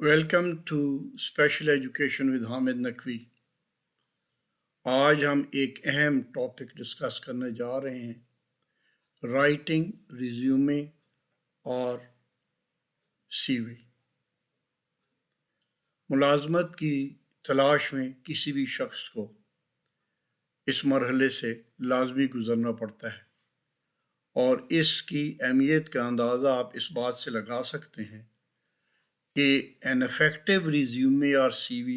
Welcome to special education with Hamid Naqvi. آج ہم ایک اہم ٹاپک ڈسکس کرنے جا رہے ہیں، رائٹنگ ریزیومے اور سی وی۔ ملازمت کی تلاش میں کسی بھی شخص کو اس مرحلے سے لازمی گزرنا پڑتا ہے، اور اس کی اہمیت کا اندازہ آپ اس بات سے لگا سکتے ہیں کہ an effective resume or CV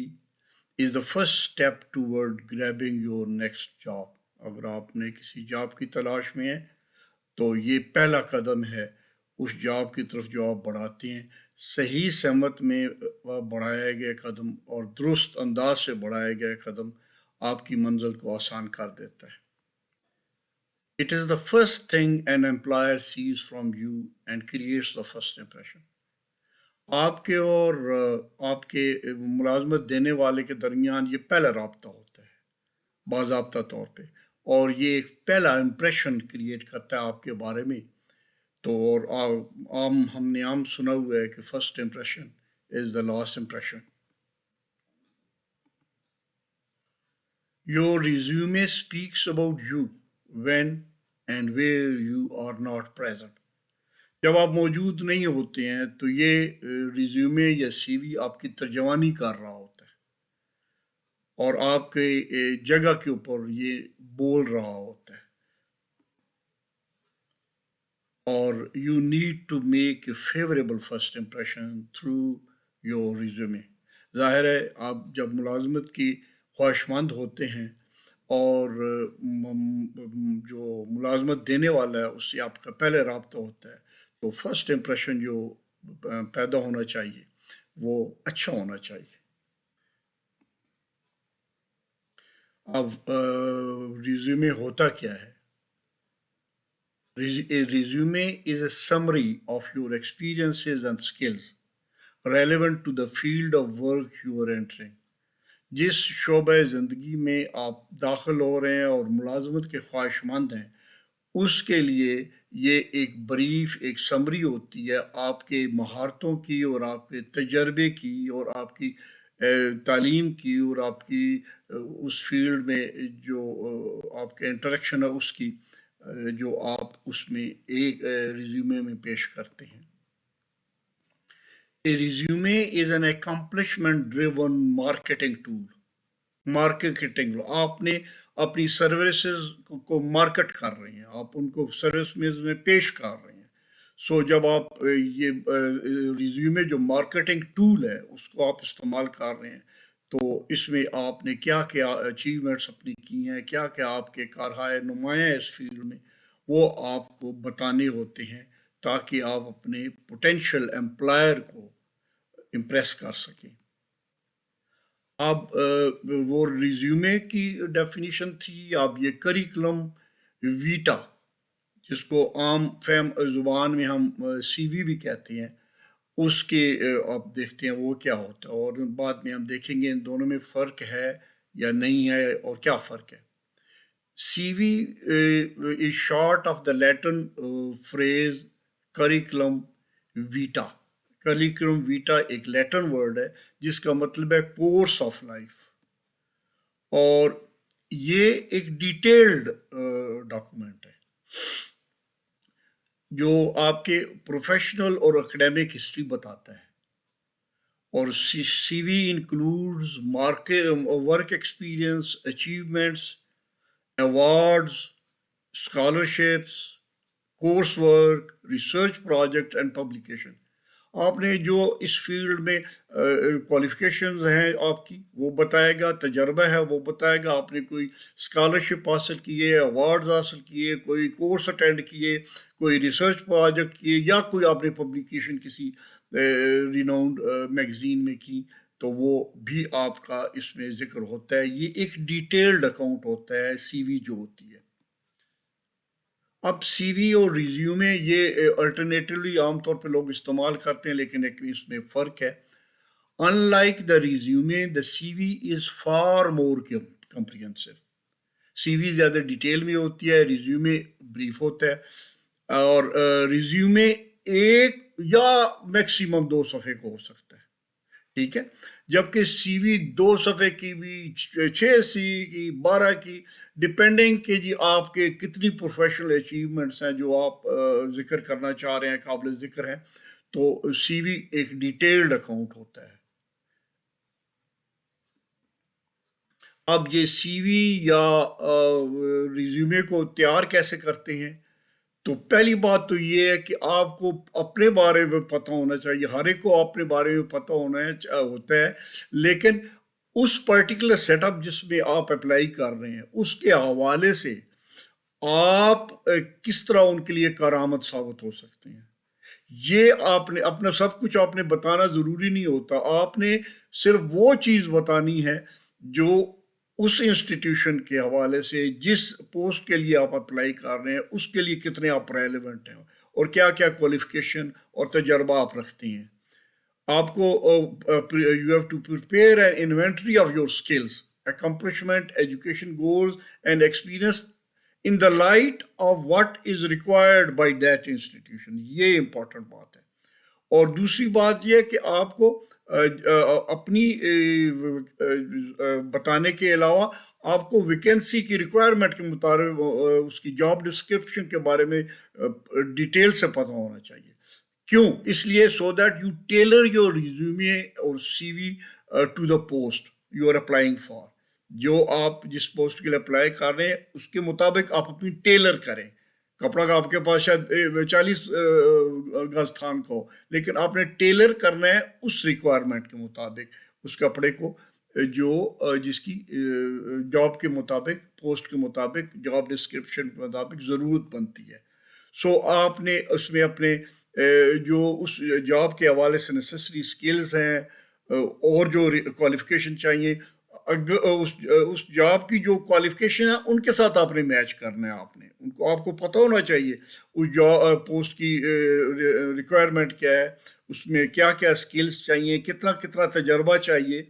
is the first step toward grabbing your next job۔ اگر آپ نے کسی جاب کی تلاش میں ہیں تو یہ پہلا قدم ہے اس جاب کی طرف جو آپ بڑھاتے ہیں۔ صحیح سمت میں بڑھایا گیا قدم اور درست انداز سے بڑھایا گیا قدم آپ کی منزل کو آسان کر دیتا ہے۔ It is the first thing an employer sees from you and creates the first impression۔ آپ کے اور آپ کے ملازمت دینے والے کے درمیان یہ پہلا رابطہ ہوتا ہے باضابطہ طور پہ، اور یہ ایک پہلا امپریشن کریٹ کرتا ہے آپ کے بارے میں۔ تو اور ہم نے عام سنا ہوا ہے کہ first impression is the last impression. Your resume speaks about you when and where you are not present. جب آپ موجود نہیں ہوتے ہیں تو یہ ریزیومے یا سی وی آپ کی ترجمانی کر رہا ہوتا ہے، اور آپ کے جگہ کے اوپر یہ بول رہا ہوتا ہے، اور you need to make a favourable first impression through your resume. ظاہر ہے آپ جب ملازمت کی خواہشمند ہوتے ہیں اور جو ملازمت دینے والا ہے اس سے آپ کا پہلے رابطہ ہوتا ہے، تو فرسٹ امپریشن جو پیدا ہونا چاہیے وہ اچھا ہونا چاہیے۔ اب ریزیومے ہوتا کیا ہے؟ Resume is a summary of your experiences and skills relevant to the field of work you are entering. جس شعبہ زندگی میں آپ داخل ہو رہے ہیں اور ملازمت کے خواہش مند ہیں، اس کے لیے یہ ایک بریف، ایک سمری ہوتی ہے آپ کے مہارتوں کی اور آپ کے تجربے کی اور آپ کی تعلیم کی اور آپ کی اس فیلڈ میں جو آپ کے انٹریکشن ہے اس کی، جو آپ اس میں ایک ریزیومے میں پیش کرتے ہیں۔ A resume is an accomplishment driven marketing tool۔ Marketing, آپ نے اپنی سروسز کو مارکیٹ کر رہے ہیں، آپ ان کو سروس میں پیش کر رہے ہیں۔ سو جب آپ یہ ریزیومے جو مارکیٹنگ ٹول ہے اس کو آپ استعمال کر رہے ہیں، تو اس میں آپ نے کیا کیا اچیومنٹس اپنی کی ہیں، کیا کیا آپ کے کارہائے نمایاں اس فیلڈ میں، وہ آپ کو بتانے ہوتے ہیں تاکہ آپ اپنے پوٹینشیل امپلائر کو امپریس کر سکیں۔ اب وہ ریزیومے کی ڈیفینیشن تھی، اب یہ کریکولم ویٹا جس کو عام فہم زبان میں ہم سی وی بھی کہتے ہیں، اس کے آپ دیکھتے ہیں وہ کیا ہوتا ہے، اور بعد میں ہم دیکھیں گے ان دونوں میں فرق ہے یا نہیں ہے اور کیا فرق ہے۔ C V is short of the Latin phrase curriculum vitae. Curriculum vitae ایک لیٹن ورڈ ہے جس کا مطلب ہے کورس آف لائف، اور یہ ایک ڈیٹیلڈ ڈاکومنٹ ہے جو آپ کے پروفیشنل اور اکیڈیمک ہسٹری بتاتا ہے، اور C V includes work experience, achievements, awards, scholarships, course work, research project and publication. آپ نے جو اس فیلڈ میں کوالیفیکیشنز ہیں آپ کی وہ بتائے گا، تجربہ ہے وہ بتائے گا، آپ نے کوئی اسکالرشپ حاصل کیے، ایوارڈز حاصل کیے، کوئی کورس اٹینڈ کیے، کوئی ریسرچ پروجیکٹ کیے، یا کوئی آپ نے پبلیکیشن کسی ریناؤنڈ میگزین میں کی، تو وہ بھی آپ کا اس میں ذکر ہوتا ہے۔ یہ ایک ڈیٹیلڈ اکاؤنٹ ہوتا ہے سی وی جو ہوتی ہے۔ اب سی وی اور ریزیومے یہ الٹرنیٹیولی عام طور پہ لوگ استعمال کرتے ہیں، لیکن ایک اس میں فرق ہے۔ Unlike the resume, the CV is far more comprehensive۔ سی وی زیادہ ڈیٹیل میں ہوتی ہے، ریزیومے بریف ہوتا ہے، اور ریزیومے ایک یا میکسیمم 2 صفحے کو ہو سکتا ہے، ٹھیک ہے، جبکہ سی وی 2 صفحے کی بھی 6 کی 12 کی، ڈپینڈنگ کہ جی آپ کے کتنی پروفیشنل اچیومنٹس ہیں جو آپ ذکر کرنا چاہ رہے ہیں، قابل ذکر ہیں، تو سی وی ایک ڈیٹیلڈ اکاؤنٹ ہوتا ہے۔ اب یہ سی وی یا ریزیومے کو تیار کیسے کرتے ہیں؟ تو پہلی بات تو یہ ہے کہ آپ کو اپنے بارے میں پتہ ہونا چاہیے، ہر ایک کو اپنے بارے میں پتہ ہوتا ہے، لیکن اس پرٹیکولر سیٹ اپ جس میں آپ اپلائی کر رہے ہیں اس کے حوالے سے آپ کس طرح ان کے لیے کارآمد ثابت ہو سکتے ہیں۔ یہ آپ نے اپنا سب کچھ آپ نے بتانا ضروری نہیں ہوتا، آپ نے صرف وہ چیز بتانی ہے جو اس انسٹیٹیوشن کے حوالے سے جس پوسٹ کے لیے آپ اپلائی کر رہے ہیں اس کے لیے کتنے آپ ریلیونٹ ہیں اور کیا کیا کوالیفیکیشن اور تجربہ آپ رکھتے ہیں۔ آپ کو you have to prepare an inventory of your skills, accomplishment, education goals and experience in the light of what is required by that institution۔ یہ امپورٹنٹ بات ہے۔ اور دوسری بات یہ کہ آپ کو اپنی بتانے کے علاوہ آپ کو ویکینسی کی ریکوائرمنٹ کے مطابق اس کی جاب ڈسکرپشن کے بارے میں ڈیٹیل سے پتہ ہونا چاہیے۔ کیوں؟ اس لیے so that you tailor your resume اور C V to the post you are applying for. جو آپ جس پوسٹ کے لیے اپلائی کر رہے ہیں اس کے مطابق آپ اپنی ٹیلر کریں۔ کپڑا کا آپ کے پاس شاید 40 گز تھان کا ہو، لیکن آپ نے ٹیلر کرنا ہے اس ریکوائرمنٹ کے مطابق اس کپڑے کو جو جس کی جاب کے مطابق، پوسٹ کے مطابق، جاب ڈسکرپشن کے مطابق ضرورت بنتی ہے۔ سو آپ نے اس میں اپنے جو اس جاب کے حوالے سے نیسیسری سکلز ہیں اور جو کوالیفیکیشن چاہیے، اس جاب کی جو کوالیفیکیشن ہے ان کے ساتھ آپ نے میچ کرنا ہے۔ آپ کو پتہ ہونا چاہیے اس جاب پوسٹ کی ریکوائرمنٹ کیا ہے، اس میں کیا کیا سکلز چاہیے، کتنا تجربہ چاہیے،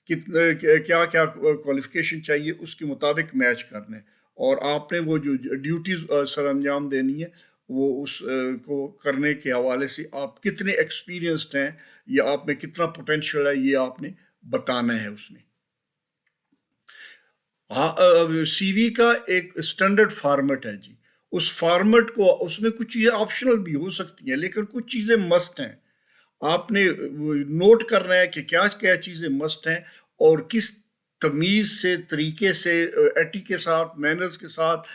کیا کیا کوالیفیکیشن چاہیے، اس کے مطابق میچ کرنا ہے۔ اور آپ نے وہ جو ڈیوٹیز سر انجام دینی ہے وہ اس کو کرنے کے حوالے سے آپ کتنے ایکسپیرینسڈ ہیں یا آپ میں کتنا پوٹینشیل ہے یہ آپ نے بتانا ہے اس میں۔ سی وی کا ایک اسٹینڈرڈ فارمیٹ ہے جی، اس فارمیٹ کو اس میں کچھ چیزیں آپشنل بھی ہو سکتی ہیں لیکن کچھ چیزیں مسٹ ہیں۔ آپ نے نوٹ کرنا ہے کہ کیا کیا چیزیں مسٹ ہیں اور کس تمیز سے، طریقے سے، ایٹی کے ساتھ، مینرز کے ساتھ،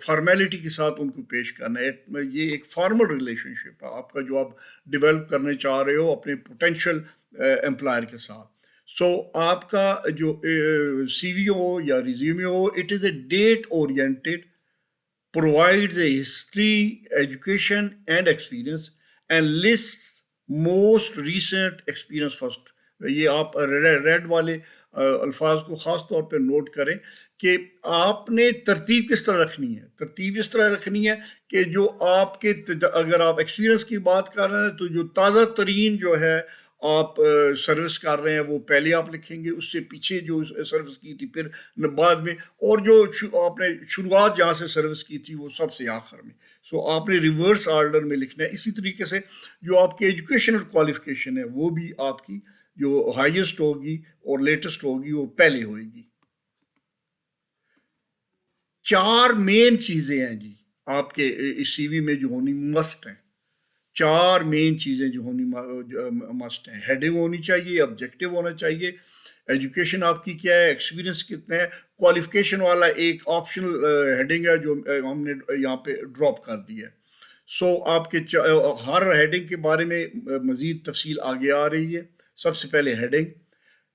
فارمیلٹی کے ساتھ ان کو پیش کرنا ہے۔ یہ ایک فارمل ریلیشن شپ ہے آپ کا جو آپ ڈیولپ کرنے چاہ رہے ہو اپنے پوٹینشیل امپلائر کے ساتھ۔ سو آپ کا جو سی وی ہو یا ریزیومے ہو، it is a date oriented, provides a history, education and experience and lists most recent experience first۔ یہ آپ ریڈ والے الفاظ کو خاص طور پہ نوٹ کریں کہ آپ نے ترتیب کس طرح رکھنی ہے۔ ترتیب اس طرح رکھنی ہے کہ جو آپ کے، اگر آپ ایکسپیرینس کی بات کر رہے ہیں تو جو تازہ ترین جو ہے آپ سروس کر رہے ہیں وہ پہلے آپ لکھیں گے، اس سے پیچھے جو سروس کی تھی پھر بعد میں، اور جو آپ نے شروعات جہاں سے سروس کی تھی وہ سب سے آخر میں۔ سو آپ نے ریورس آرڈر میں لکھنا ہے۔ اسی طریقے سے جو آپ کی ایجوکیشنل کوالیفیکیشن ہے وہ بھی آپ کی جو ہائیسٹ ہوگی اور لیٹسٹ ہوگی وہ پہلے ہوئے گی۔ 4 مین چیزیں ہیں جی آپ کے اس سی وی میں جو ہونی مسٹ ہیں۔ 4 مین چیزیں جو ہونی مسٹ ہیں۔ ہیڈنگ ہونی چاہیے، آبجیکٹو ہونا چاہیے، ایجوکیشن آپ کی کیا ہے، ایکسپیرینس کتنا ہے، کوالیفیکیشن والا ایک آپشنل ہیڈنگ ہے جو ہم نے یہاں پہ ڈراپ کر دی ہے۔ سو آپ کے ہر ہیڈنگ کے بارے میں مزید تفصیل آگے آ رہی ہے۔ سب سے پہلے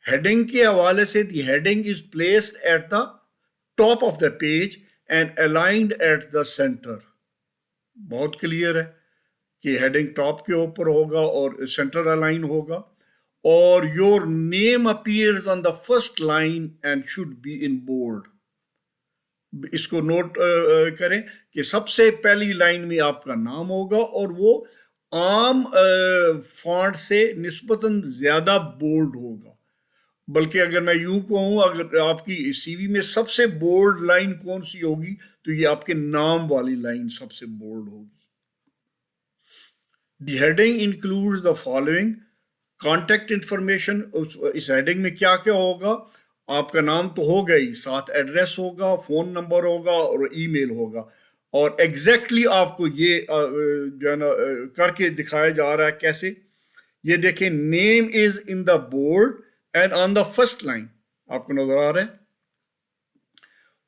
ہیڈنگ کے حوالے سے the heading is placed at the top of the page and aligned at the centre. بہت کلیئر ہے کہ ہیڈنگ ٹاپ کے اوپر ہوگا اور سینٹر الائن ہوگا، اور your name appears on the first line and should be in bold. اس کو نوٹ کریں کہ سب سے پہلی لائن میں آپ کا نام ہوگا اور وہ عام فونٹ سے نسبتاً زیادہ بولڈ ہوگا۔ بلکہ اگر میں یوں کہوں، اگر آپ کی سی وی میں سب سے بولڈ لائن کون سی ہوگی تو یہ آپ کے نام والی لائن سب سے بولڈ ہوگی۔ The heading includes the following: contact information اس ہیڈنگ میں کیا کیا ہوگا؟ آپ کا نام تو ہوگا ہی، ساتھ ایڈریس ہوگا، فون نمبر ہوگا اور ای میل ہوگا. اور ایگزیکٹلی آپ کو یہ جو ہے نا کر کے دکھایا جا رہا ہے. کیسے؟ یہ دیکھیں، name is in the bold and on the first line, آپ کو نظر آ رہا ہے.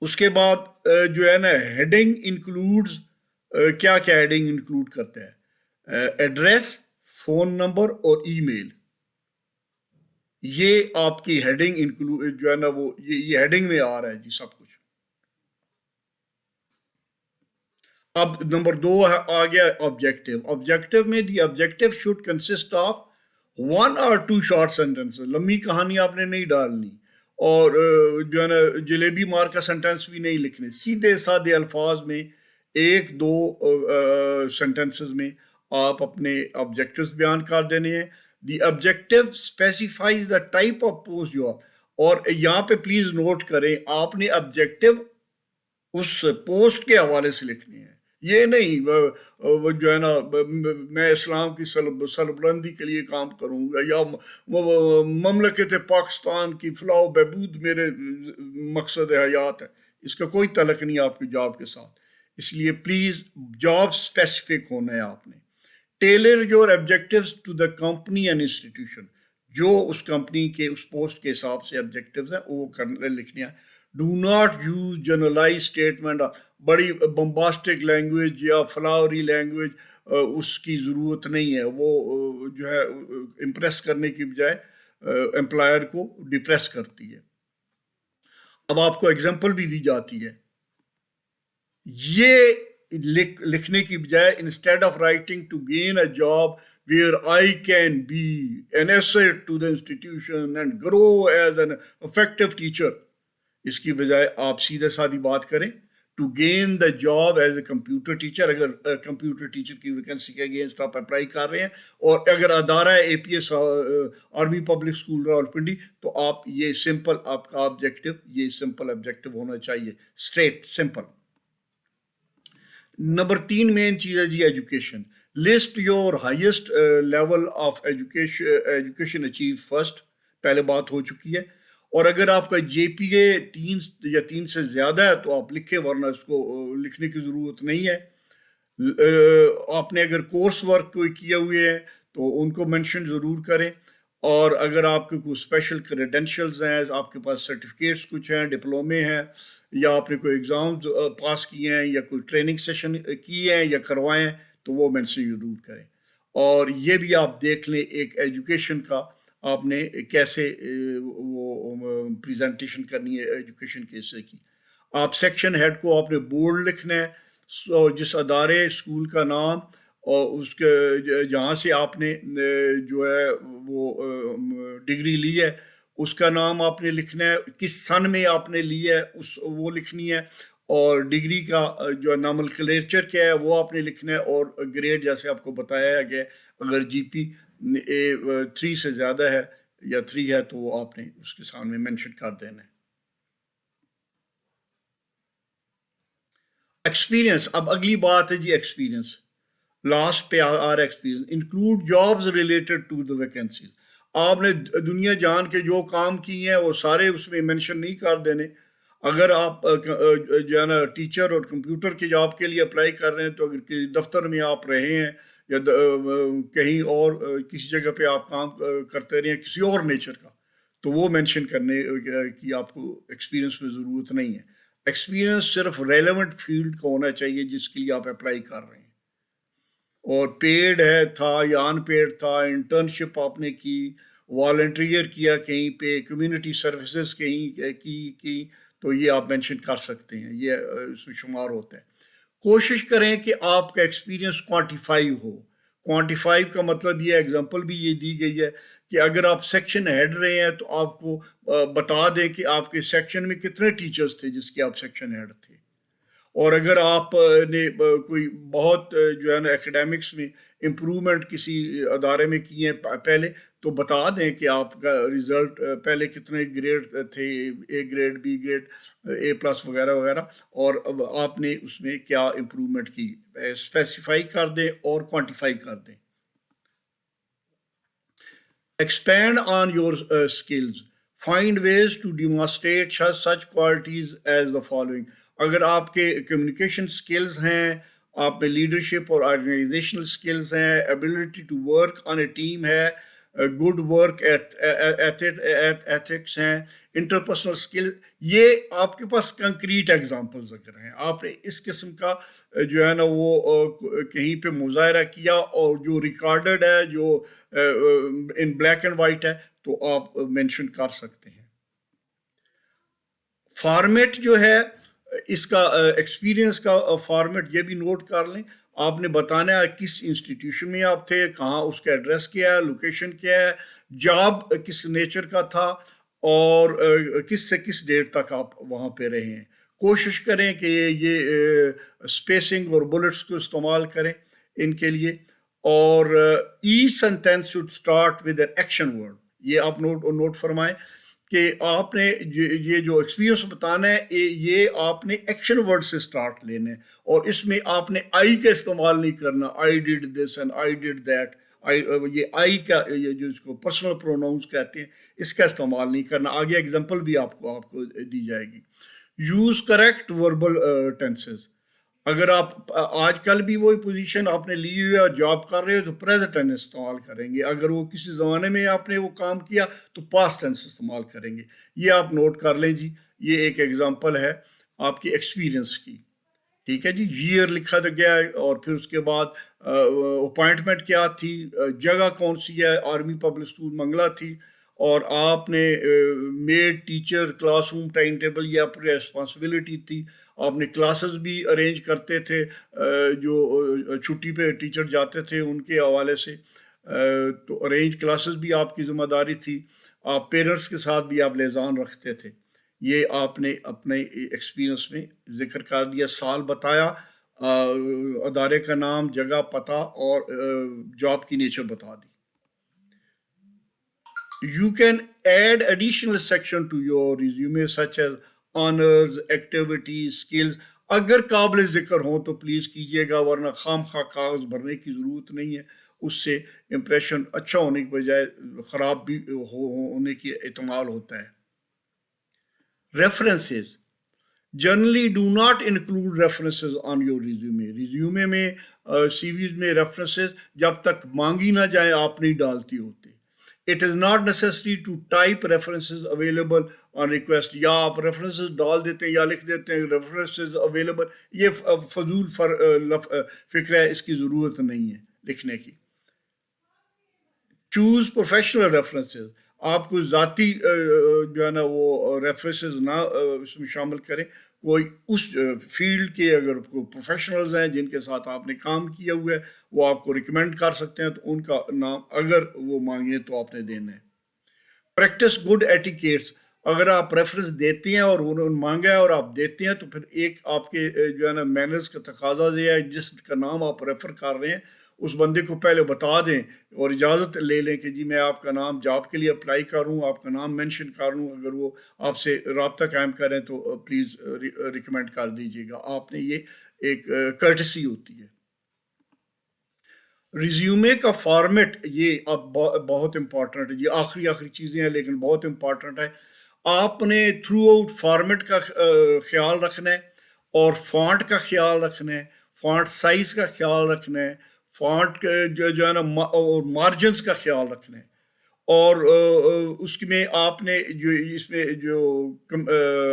اس کے بعد جو ہے نا ہیڈنگ انکلوڈز کیا کیا ہیڈنگ انکلوڈ کرتا ہے؟ ایڈریس، فون نمبر اور ای میل. یہ آپ کی ہیڈنگ انکلوڈ جو ہے نا وہ یہ ہیڈنگ میں آ رہا ہے جی سب کچھ. اب نمبر 2 آ گیا آبجیکٹو. آبجیکٹو میں the objective should consist of 1 or 2 short sentence. لمبی کہانی آپ نے نہیں ڈالنی، اور جو ہے نا جلیبی مار کا سینٹینس بھی نہیں لکھنے. سیدھے سادے الفاظ میں 1-2 سینٹینسز میں آپ اپنے آبجیکٹوز بیان کر دینے ہیں. The objective specifies the type of post جو آپ، اور یہاں پہ پلیز نوٹ کریں آپ نے آبجیکٹو اس پوسٹ کے حوالے سے لکھنی ہے. یہ نہیں جو ہے نا میں اسلام کی سربلندی کے لیے کام کروں گا یا مملکت پاکستان کی فلاح و بہبود میرے مقصد حیات ہے. اس کا کوئی تعلق نہیں آپ کی جاب کے ساتھ. اس لیے پلیز جاب اسپیسیفک ہونا ہے آپ نے. Tailor your objectives to the company and institution. جو اس کمپنی کے اس پوسٹ کے حساب سے آبجیکٹیوز ہیں وہ لکھنے ہیں. Do not use generalize statement, بڑی بمباسٹک لینگویج یا فلاوری لینگویج اس کی ضرورت نہیں ہے. وہ جو ہے امپریس کرنے کی بجائے امپلائر کو ڈپریس کرتی ہے. اب آپ کو ایگزامپل بھی دی جاتی ہے. یہ لکھنے کی بجائے instead of writing to gain a job where I can be an asset to the institution and grow as an effective teacher، اس کی بجائے آپ سیدھے سادھی بات کریں to gain the job as a computer teacher. اگر کمپیوٹر ٹیچر کی ویکینسی کے اگینسٹ آپ اپلائی کر رہے ہیں اور اگر ادارہ ہے APS army public school Rawalpindi, تو آپ یہ سمپل آپ کا آبجیکٹو یہ سمپل آبجیکٹو ہونا چاہیے، اسٹریٹ سمپل. نمبر 3 مین چیز ہے جی education. List your highest level of education achieve first, پہلے بات ہو چکی ہے. اور اگر آپ کا جے پی اے 3 یا 3 سے زیادہ ہے تو آپ لکھیں، ورنہ اس کو لکھنے کی ضرورت نہیں ہے. آپ نے اگر کورس ورک کوئی کیے ہوئے ہیں تو ان کو منشن ضرور کریں. اور اگر آپ کے کوئی اسپیشل کریڈینشلز ہیں، آپ کے پاس سرٹیفکیٹس کچھ ہیں، ڈپلومے ہیں، یا آپ نے کوئی ایگزام پاس کیے ہیں یا کوئی ٹریننگ سیشن کیے ہیں یا کروائے ہیں، تو وہ منشن ضرور کریں. اور یہ بھی آپ دیکھ لیں ایک ایجوکیشن کا آپ نے کیسے وہ پریزنٹیشن کرنی ہے ایجوکیشن کے حصے کی. آپ سیکشن ہیڈ کو آپ نے بورڈ لکھنا ہے، جس ادارے اسکول کا نام اور اس کے جہاں سے آپ نے جو ہے وہ ڈگری لی ہے اس کا نام آپ نے لکھنا ہے، کس سن میں آپ نے لی ہے وہ لکھنی ہے، اور ڈگری کا جو نامنکلیچر کیا ہے وہ آپ نے لکھنا ہے، اور گریڈ جیسے آپ کو بتایا گیا اگر جی پی 3 سے زیادہ ہے یا 3 ہے تو وہ آپ نے اس کے سامنے مینشن کر دینا ہے. ایکسپیرینس. اب اگلی بات ہے جی ایکسپیرینس. لاسٹ پہ آ رہا experience. Include jobs related to the vacancies. آپ نے دنیا جان کے جو کام کیے ہیں وہ سارے اس میں مینشن نہیں کر دینے. اگر آپ جو ہے نا ٹیچر اور کمپیوٹر کی جاب کے لیے اپلائی کر رہے ہیں تو اگر دفتر میں آپ رہے ہیں یا کہیں اور کسی جگہ پہ آپ کام کرتے رہے ہیں کسی اور نیچر کا، تو وہ مینشن کرنے کی آپ کو ایکسپیرینس میں ضرورت نہیں ہے. ایکسپیرینس صرف ریلیونٹ فیلڈ کا ہونا چاہیے جس کے لیے آپ اپلائی کر رہے ہیں، اور پیڈ ہے تھا یا ان پیڈ تھا، انٹرنشپ آپ نے کی، والنٹیئر کیا کہیں پہ، کمیونٹی سروسز کہیں کی تو یہ آپ مینشن کر سکتے ہیں، یہ اس میں شمار ہوتا ہے. کوشش کریں کہ آپ کا ایکسپیرینس کوانٹیفائی ہو. کوانٹیفائی کا مطلب یہ ایگزامپل بھی یہ دی گئی ہے کہ اگر آپ سیکشن ہیڈ رہے ہیں تو آپ کو بتا دیں کہ آپ کے سیکشن میں کتنے ٹیچرز تھے جس کے آپ سیکشن ہیڈ تھے. اور اگر آپ نے کوئی بہت جو ہے نا ایکیڈیمکس میں امپرومنٹ کسی ادارے میں کیے ہیں پہلے، تو بتا دیں کہ آپ کا رزلٹ پہلے کتنے گریڈ تھے، A grade, B grade, A+ وغیرہ وغیرہ، اور اب آپ نے اس میں کیا امپرومنٹ کی اسپیسیفائی کر دیں اور کوانٹیفائی کر دیں. Expand on your skills. Find ways to demonstrate such qualities as the following. اگر آپ کے کمیونیکیشن سکلز ہیں، آپ میں لیڈرشپ اور آرگنائزیشنل سکلز ہیں، ability to work on a team ہے، گڈ ورک ایتھکس ہیں، انٹرپرسنل سکل، یہ آپ کے پاس کنکریٹ ایگزامپلز اگر ہیں، آپ نے اس قسم کا جو ہے نا وہ کہیں پہ مظاہرہ کیا اور جو ریکارڈڈ ہے، جو ان بلیک اینڈ وائٹ ہے، تو آپ مینشن کر سکتے ہیں۔ فارمیٹ جو ہے اس کا ایکسپیرینس کا فارمیٹ یہ بھی نوٹ کر لیں، آپ نے بتانا ہے کس انسٹیٹیوشن میں آپ تھے، کہاں اس کا ایڈریس کیا ہے، لوکیشن کیا ہے، جاب کس نیچر کا تھا، اور کس سے کس ڈیٹ تک آپ وہاں پہ رہے ہیں۔ کوشش کریں کہ یہ اسپیسنگ اور بلٹس کو استعمال کریں ان کے لیے، اور each sentence should start with an action word, یہ آپ نوٹ فرمائیں کہ آپ نے یہ جو ایکسپیرینس بتانا ہے یہ آپ نے ایکشن ورڈ سے سٹارٹ لینا ہے، اور اس میں آپ نے آئی کا استعمال نہیں کرنا، I did this and I did that, یہ آئی کا یہ جو اس کو پرسنل پروناؤنس کہتے ہیں اس کا استعمال نہیں کرنا۔ آگے ایگزامپل بھی آپ کو دی جائے گی۔ یوز کریکٹ وربل ٹینسز، اگر آپ آج کل بھی وہی پوزیشن آپ نے لی ہوئی ہے اور جاب کر رہے ہو تو پریزنٹ ٹینس استعمال کریں گے، اگر وہ کسی زمانے میں آپ نے وہ کام کیا تو پاسٹ ٹینس استعمال کریں گے، یہ آپ نوٹ کر لیں جی۔ یہ ایک ایگزامپل ہے آپ کی ایکسپیرینس کی، ٹھیک ہے جی۔ ایئر لکھا گیا ہے، اور پھر اس کے بعد اپوائنٹمنٹ کیا تھی، جگہ کون سی ہے، آرمی پبلک اسکول منگلہ تھی، اور آپ نے made teacher class room time table, یہ اپنی ریسپانسبلٹی تھی، آپ نے کلاسز بھی ارینج کرتے تھے، جو چھٹی پہ ٹیچر جاتے تھے ان کے حوالے سے، تو ارینج کلاسز بھی آپ کی ذمہ داری تھی، آپ پیرنٹس کے ساتھ بھی آپ لیزان رکھتے تھے۔ یہ آپ نے اپنے ایکسپیرینس میں ذکر کر دیا، سال بتایا، ادارے کا نام، جگہ، پتہ، اور جاب کی نیچر بتا دی۔ You can add additional section to your resume such as honors, activities, skills. اگر قابل ذکر ہوں تو پلیز کیجیے گا، ورنہ خام خواہ کاغذ بھرنے کی ضرورت نہیں ہے، اس سے امپریشن اچھا ہونے کی بجائے خراب بھی ہونے کی احتمال ہوتا ہے۔ References, generally do not include references on your resume, resume میں سی ویز میں ریفرنسز جب تک مانگی نہ جائیں آپ نہیں ڈالتی ہوتے۔ It is not necessary to type references available on request، یا آپ ریفرنسز ڈال دیتے ہیں یا لکھ دیتے ہیں ریفرنسز اویلیبل، یہ فضول فکر ہے، اس کی ضرورت نہیں ہے لکھنے کی۔ چوز پروفیشنل ریفرنسز، آپ کو ذاتی جو ہے نا وہ ریفرنسز نہ اس میں شامل کریں، کوئی اس فیلڈ کے اگر کوئی پروفیشنلز ہیں جن کے ساتھ آپ نے کام کیا ہوا ہے وہ آپ کو ریکمینڈ کر سکتے ہیں، تو ان کا نام اگر وہ مانگیں تو آپ نے دینا ہے۔ پریکٹس گڈ ایٹیکیٹس، اگر آپ ریفرنس دیتے ہیں اور انہوں نے مانگا ہے اور آپ دیتے ہیں تو پھر ایک آپ کے جو ہے نا مینرز کا تقاضا یہ ہے، جس کا نام آپ ریفر کر رہے ہیں اس بندے کو پہلے بتا دیں اور اجازت لے لیں کہ جی میں آپ کا نام جاب کے لیے اپلائی کروں، آپ کا نام مینشن کروں، اگر وہ آپ سے رابطہ قائم کریں تو پلیز ریکمینڈ کر دیجیے گا۔ آپ نے یہ ایک کرٹسی ہوتی ہے۔ ریزیومے کا فارمیٹ یہ اب بہت امپورٹنٹ ہے، یہ آخری چیزیں ہیں لیکن بہت امپورٹنٹ ہے۔ آپ نے تھرو آؤٹ فارمیٹ کا خیال رکھنا ہے، اور فونٹ کا خیال رکھنا ہے، فونٹ سائز کا خیال رکھنا ہے، فونٹ جو ہے نا اور مارجنس کا خیال رکھنا ہے، اور اس میں آپ نے جو اس میں جو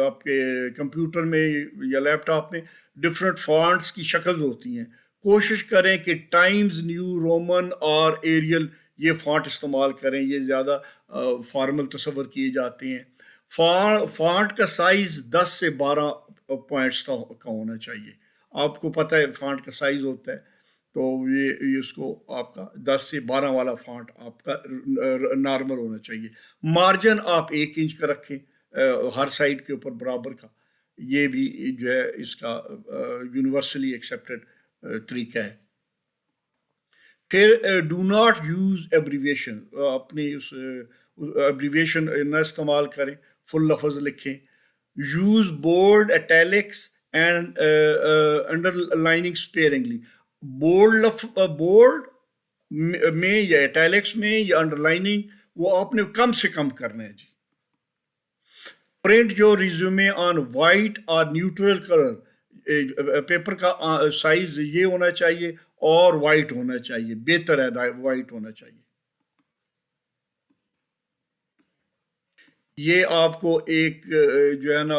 آپ کے کمپیوٹر میں یا لیپ ٹاپ میں ڈفرینٹ فونٹس کی شکل ہوتی ہیں، کوشش کریں کہ ٹائمز نیو رومن اور ایریل یہ فونٹ استعمال کریں، یہ زیادہ فارمل تصور کیے جاتے ہیں۔ فونٹ کا سائز 10 سے 12 پوائنٹس کا ہونا چاہیے، آپ کو پتہ ہے فونٹ کا سائز ہوتا ہے، تو یہ اس کو آپ کا 10 سے 12 والا فونٹ آپ کا نارمل ہونا چاہیے۔ مارجن آپ 1 انچ کا رکھیں ہر سائڈ کے اوپر برابر کا، یہ بھی جو ہے اس کا یونیورسلی ایکسیپٹڈ طریقہ ہے۔ پھر ڈو ناٹ یوز ایبریویشن، اپنی اس ایبریویشن نہ استعمال کریں، فل لفظ لکھیں۔ Use bold, italics and under lining sparingly, bold میں یا اٹیلکس میں یا انڈر لائننگ وہ آپ نے کم سے کم کرنا ہے جی. پرنٹ جو ریزیومے آن وائٹ اور نیوٹرل کلر، پیپر کا سائز یہ ہونا چاہیے اور وائٹ ہونا چاہیے، بہتر ہے وائٹ ہونا چاہیے. یہ آپ کو ایک جو ہے نا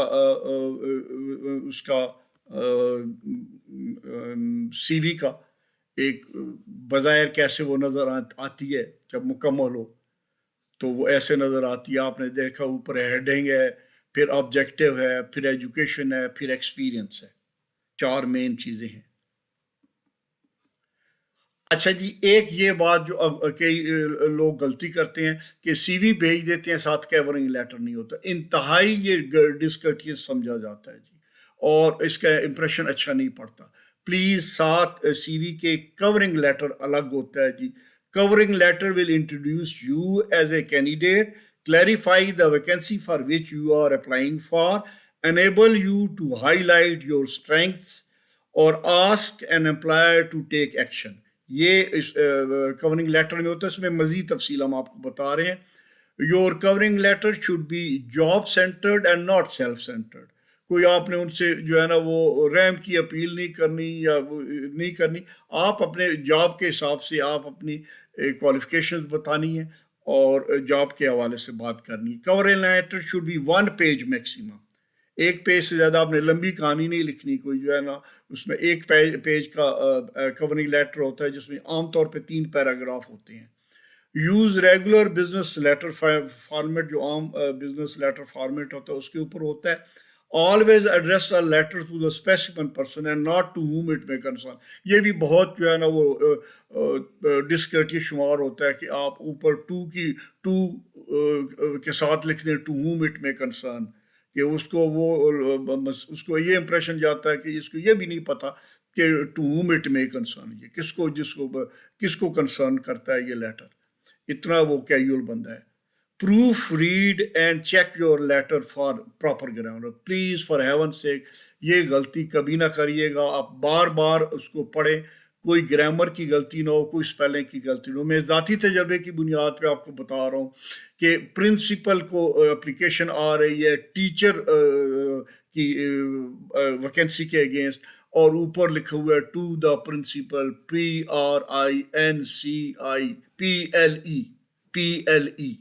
اس کا سی وی کا ایک بظاہر کیسے وہ نظر آتی ہے جب مکمل ہو تو وہ ایسے نظر آتی ہے. آپ نے دیکھا اوپر ہیڈنگ ہے، پھر آبجیکٹو ہے، پھر ایجوکیشن ہے، پھر ایکسپیرینس ہے، 4 مین چیزیں ہیں. اچھا جی، ایک یہ بات جو اب کئی لوگ غلطی کرتے ہیں کہ سی وی بھیج دیتے ہیں، ساتھ کیورنگ لیٹر نہیں ہوتا. انتہائی یہ ڈسکرٹیس سمجھا جاتا ہے جی، اور اس کا امپریشن اچھا نہیں پڑتا. پلیز ساتھ سی وی کے کورنگ لیٹر الگ ہوتا ہے جی. Covering letter will introduce you as a candidate, clarify the vacancy for which you are applying for, enable you to highlight your strengths اور ask an employer to take action. یہ اس covering letter میں ہوتا ہے. اس میں مزید تفصیل ہم آپ کو بتا رہے ہیں. Your covering letter should be job centred and not self centred. کوئی آپ نے ان سے جو ہے نا وہ ریم کی اپیل نہیں کرنی یا نہیں کرنی. آپ اپنے جاب کے حساب سے آپ اپنی کوالیفکیشنز بتانی ہیں اور جاب کے حوالے سے بات کرنی ہے. Covering letter should be 1 page maximum. ایک پیج سے زیادہ آپ نے لمبی کہانی نہیں لکھنی. کوئی جو ہے نا اس میں ایک پیج کا کورنگ لیٹر ہوتا ہے جس میں عام طور پہ 3 پیراگراف ہوتے ہیں. Use regular business letter format, جو عام بزنس لیٹر فارمیٹ ہوتا ہے اس کے اوپر ہوتا ہے. Always address a letter to the specific person and not to whom it may concern. یہ بھی بہت جو ہے نا وہ ڈسکرٹی شمار ہوتا ہے کہ آپ اوپر ٹو کے ساتھ لکھ دیں to whom it may concern, کہ اس کو اس کو یہ امپریشن جاتا ہے کہ اس کو یہ بھی نہیں پتا کہ to whom it may concern, یہ کس کو کنسرن کرتا ہے یہ لیٹر. اتنا وہ کیجول بندہ ہے. Proof read and check your letter for proper grammar. Please for heaven sake یہ غلطی کبھی نہ کریے گا. آپ بار بار اس کو پڑھیں، کوئی گرامر کی غلطی نہ ہو، کوئی اسپیلنگ کی غلطی نہ ہو. میں ذاتی تجربے کی بنیاد پہ آپ کو بتا رہا ہوں کہ پرنسپل کو اپلیکیشن آ رہی ہے ٹیچر کی ویکینسی کے اگینسٹ، اور اوپر لکھا ہوا ہے to the principal PRINCIPLE.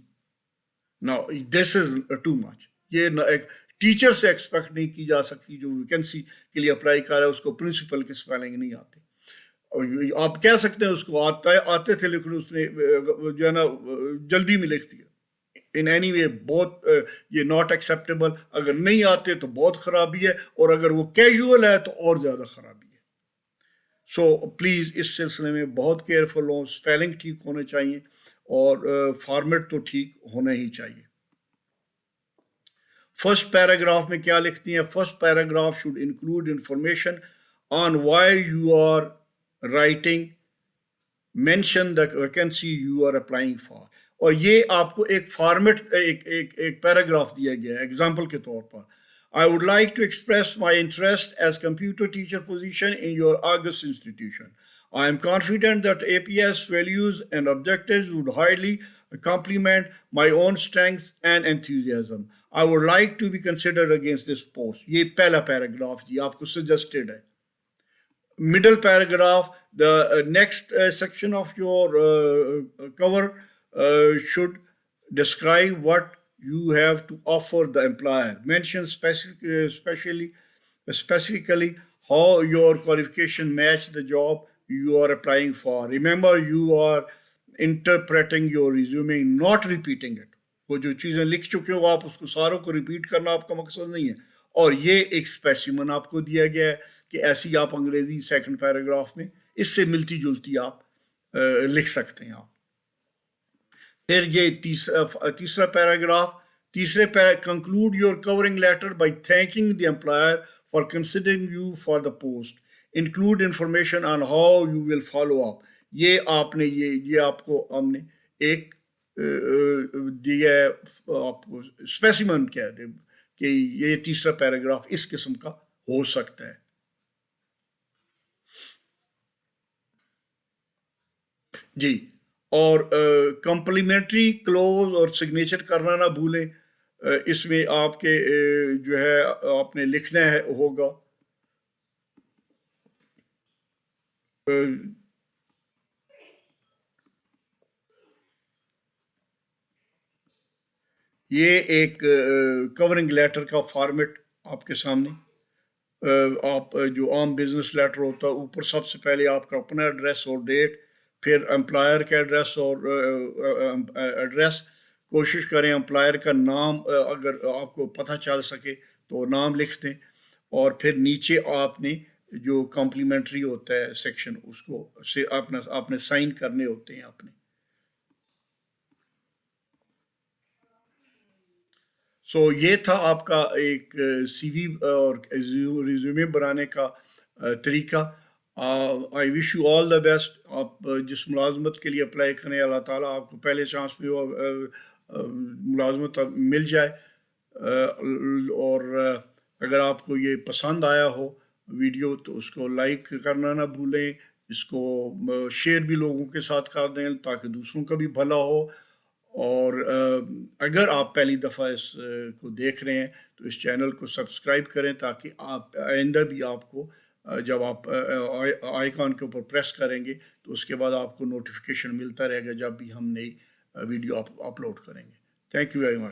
Now this is too much. یہ ایک ٹیچر سے ایکسپیکٹ نہیں کی جا سکتی جو ویکینسی کے لیے اپلائی کر رہا ہے اس کو پرنسپل کے اسپیلنگ نہیں آتے. آپ کہہ سکتے ہیں اس کو آتے تھے لیکن اس نے جو ہے نا جلدی میں لکھ دیا. ان اینی وے بہت یہ ناٹ ایکسیپٹیبل. اگر نہیں آتے تو بہت خرابی ہے، اور اگر وہ کیجول ہے تو اور زیادہ خرابی ہے. سو پلیز اس سلسلے میں بہت کیئرفل ہوں. اسپیلنگ ٹھیک ہونے چاہیے اور فارمیٹ تو ٹھیک ہونا ہی چاہیے. فرسٹ پیراگراف میں کیا لکھتی ہیں؟ First paragraph should include information on why you are writing, mention the vacancy you are applying for. اور یہ آپ کو ایک فارمیٹ ایک پیراگراف دیا گیا ہے ایگزامپل کے طور پر. I would like to express my interest as computer teacher position in your August institution. I am confident that APS values and objectives would highly complement my own strengths and enthusiasm. I would like to be considered against this post. یہ پہلا paragraph جی آپ کو suggested ہے. Middle paragraph, the next section of your cover should describe what you have to offer the employer. Mention specifically how your qualification match the job you are applying for. Remember, you are interpreting your resume, not repeating it. وہ جو چیزیں لکھ چکے ہو آپ اس کو ساروں کو repeat کرنا آپ کا مقصد نہیں ہے. اور یہ ایک اسپیسیمن آپ کو دیا گیا ہے کہ ایسی آپ انگریزی سیکنڈ پیراگراف میں اس سے ملتی جلتی آپ لکھ سکتے ہیں آپ. پھر یہ تیسرا paragraph, conclude your covering letter by thanking the employer for considering you for the post. Include information on how you will follow up. یہ آپ نے یہ آپ کو ہم نے ایک دیا ہے آپ کو اسپیسیمن کہہ دیں کہ یہ تیسرا پیراگراف اس قسم کا ہو سکتا ہے. جی اور کمپلیمنٹری کلوز اور سگنیچر کرنا نہ بھولیں، اس میں آپ کے جو ہے آپ نے لکھنا ہے ہوگا یہ ایک کورنگ لیٹر کا فارمیٹ آپ کے سامنے، آپ جو عام بزنس لیٹر ہوتا ہے اوپر سب سے پہلے آپ کا اپنا ایڈریس اور ڈیٹ، پھر امپلائر کا ایڈریس اور ایڈریس، کوشش کریں امپلائر کا نام اگر آپ کو پتہ چل سکے تو نام لکھ دیں، اور پھر نیچے آپ نے جو کمپلیمنٹری ہوتا ہے سیکشن اس کو سے آپ نے سائن کرنے ہوتے ہیں آپ نے. سو یہ تھا آپ کا ایک سی وی اور ریزیومے بنانے کا طریقہ. I wish you all the best. آپ جس ملازمت کے لیے اپلائی کریں اللہ تعالیٰ آپ کو پہلے چانس میں ملازمت مل جائے. اور اگر آپ کو یہ پسند آیا ہو ویڈیو تو اس کو لائک کرنا نہ بھولیں، اس کو شیئر بھی لوگوں کے ساتھ کر دیں تاکہ دوسروں کا بھی بھلا ہو. اور اگر آپ پہلی دفعہ اس کو دیکھ رہے ہیں تو اس چینل کو سبسکرائب کریں تاکہ آپ آئندہ بھی آپ کو جب آپ آئیکن کے اوپر پریس کریں گے تو اس کے بعد آپ کو نوٹیفیکیشن ملتا رہے گا جب بھی ہم نئی ویڈیو اپلوڈ کریں گے. Thank you very much.